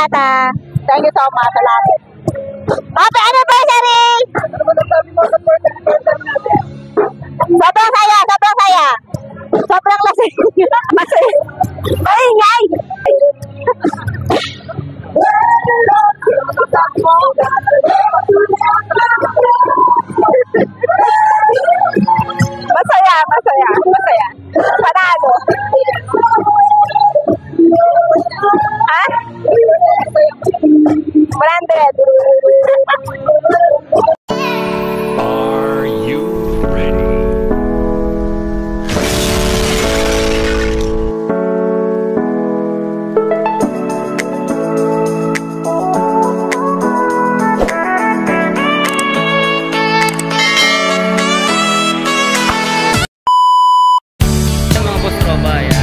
Diwata. Thank you so much. Salamat. Happy anniversary! Sobrang saya, sobrang saya. Sobrang lasing. Ay, ingay! Masaya, masaya, masaya. Panalo. Ha? 100. Are you ready? Mga boss tropa, yan.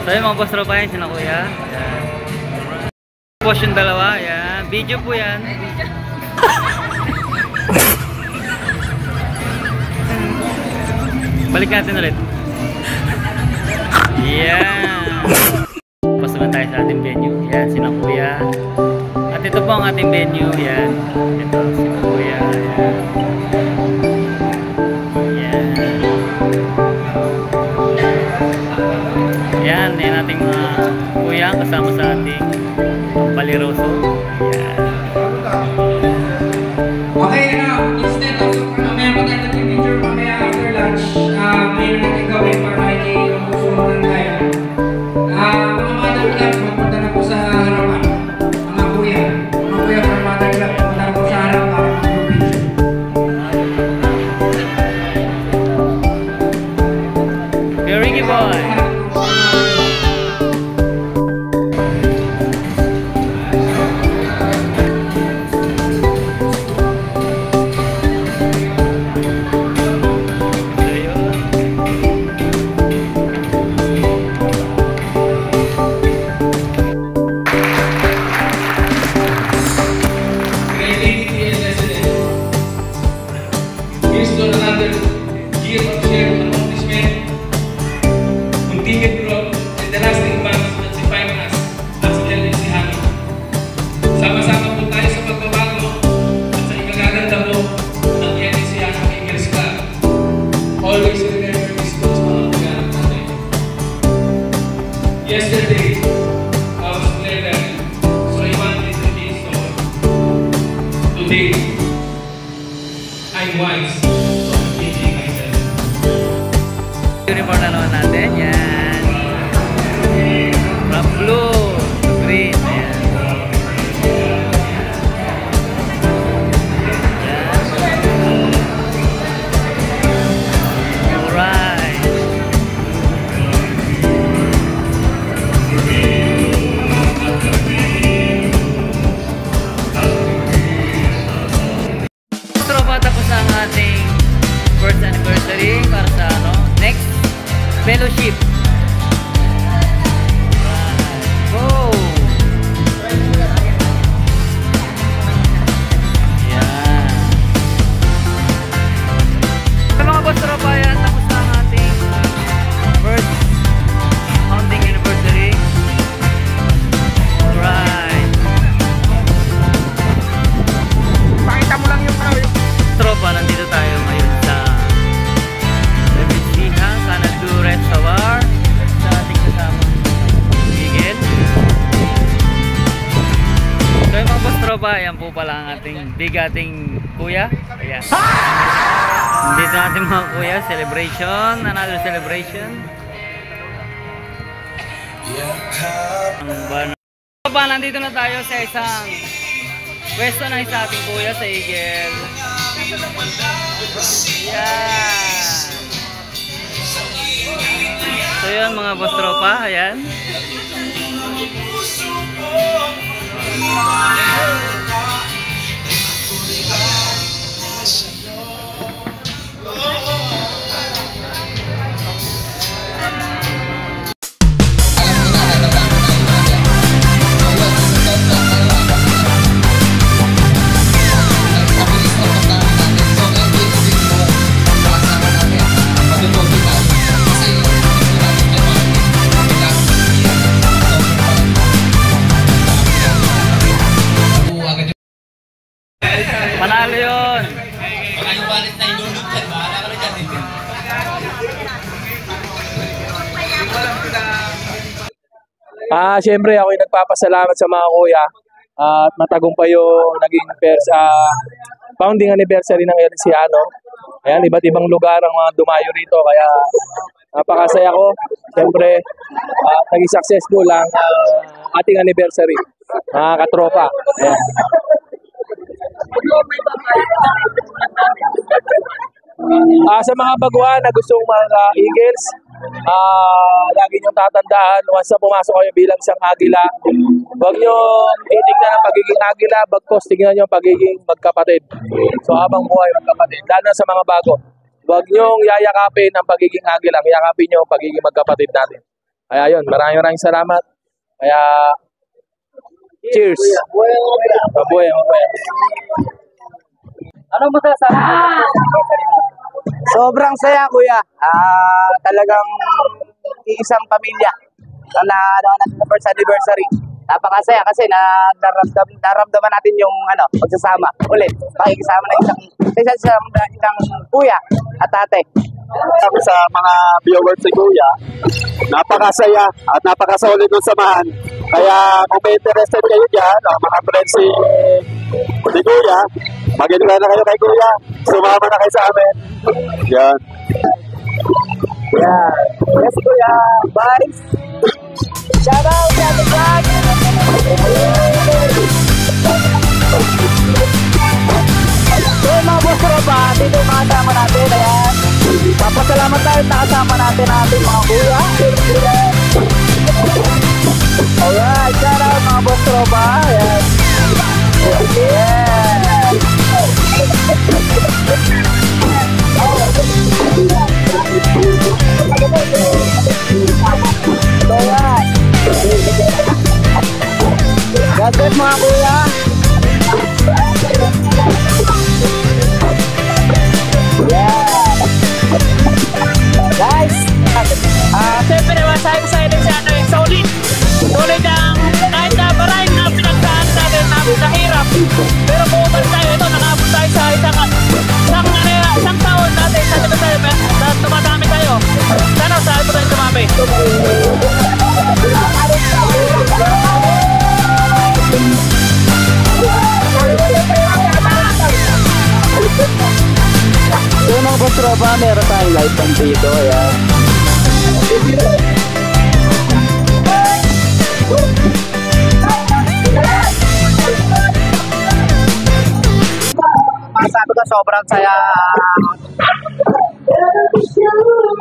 So yun mga boss tropa, yan sila kuya. Yan. Boss yung dalawa, yan. Video po yan. Balik natin ulit. Yan. Tapos naman tayo sa ating venue. Yan, sila kuya. At ito po ang ating venue. Yan. Ito, sila kuya. Yan. Yan, yan ating mga kuya kasama sa ating paliroso. Yan. Okay, instead of mamaya maganda yung picture mamaya after lunch, mayroon natin gawin para hindi sumunod tayo. Mga mother club, magpunta na po sa harapan. Mga kuya from mother club, magpunta na po sa harapan para mag-picture. Hey, Ricky boy! Here's to another year of shared accomplishment, continued growth, and the lasting bonds that define us as LNC Hami. Sama-sama po tayo sa pagbabago at sa ikagaganda po ng LNC Hami Eagles Club. Always remember these goals, mga kailangan natin. Yesterday, I was clear, so I wanted to be so. Today, I'm wise. Uniform na naman natin, yan. From blue to green, yan. Alright. Tropa, tapos na ang ating first anniversary para sa next fellowship. Go! Yan. Sa mga boss tropa, yan, tapos na ang ating first founding anniversary. Alright. Pakita mo lang yung Tropa, nandito tayo ngayon sa Restaurant sa ating kasama Miguel. So yung mga boss tropa, yan po pala ang ating bigating kuya. Ayan. Dito natin mga kuya, celebration, another celebration. Tropa, nandito na tayo sa isang pwesto ng isa ating kuya sa Eagle. Yan. So yun mga boss tropa, ayan. Panalo yun. Siyempre ako yung nagpapasalamat sa mga kuya at matagumpay yung naging founding anniversary ng Elisiano. Ayan, iba't ibang lugar ang mga dumayo rito kaya napakasaya ko. Siyempre, naging successful ang ating anniversary, mga katropa. Ayan. Sa mga baguhan na gustong mga Eagles, lagi niyong tatandaan, once na pumasok kayo bilang isang Agila, huwag niyo titignan ang pagiging Agila, bagkos tignan niyo ang pagiging magkapatid. So habang buhay magkapatid, lalo na sa mga bago, huwag niyong yayakapin ang pagiging Agila, yakapin niyo ang pagiging magkapatid natin. Kaya yun, maraming salamat. Kaya, cheers! Mabuhay, mabuhay. Ano masasabi mo? Sobrang saya, kuya. Talagang isang pamilya na first anniversary. Napakasaya kasi naramdaman natin yung pagsasama ulit. Pakikisama na isang kuya at ate. Sa mga viewers si Kuya, napakasaya at napakasolid ng samahan. Kaya kung may interested kayo dyan, mga friends si Kuya, mag-enroll na kayo kay Kuya. Sumama na kayo sa amin. Yan. Yeah. Yes, kuya. Bye. Shout out sa ating vlog. So mga boss tropa, dito yung mga kasama natin. Ayan. Papasalamat tayo sa kasama natin ating mga kuya. Alright, shout out mga boss tropa. Ayan. Yeah. Alright. God bless mga kuya. Yeah. Guys, siyempre naman sa Elisiano yung solid. Solid ang kahit na maraming na pinagdaan natin na hirap. Pero pumunta tayo ito, nakabot tayo sa isang taon natin sa December na tumadami tayo. Sana sa ito tayo tumami. So mga boss tropa, meron tayong live band dito. Ayan. Sabi ko sobrang saya.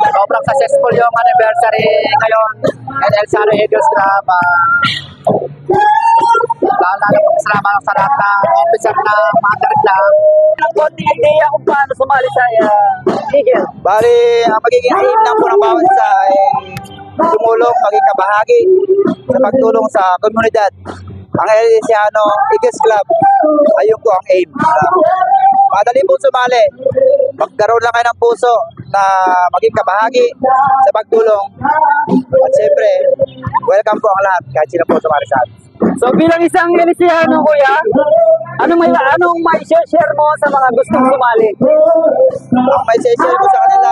Sobrang successful yung anniversary ngayon ng Elisiano Eagles Club. Lalo salamat sa lahat ng officer na mga club. Konting idea kung paano sumali sa Eagles. Bali, ang magiging aim lang po ng bawat isa ay tumulong, maging kabahagi sa pagtulong sa komunidad. Ang Elisiano Eagles Club, ayun po ang aim. Madali po sumali. Magkaroon lang kayo ng puso na maging kabahagi sa pagtulong. At siyempre, welcome po ang lahat kahit sino po sumali sa atin. So bilang isang Elisiano, kuya, anong may share mo sa mga gustong sumali? Ang may share ko sa kanila,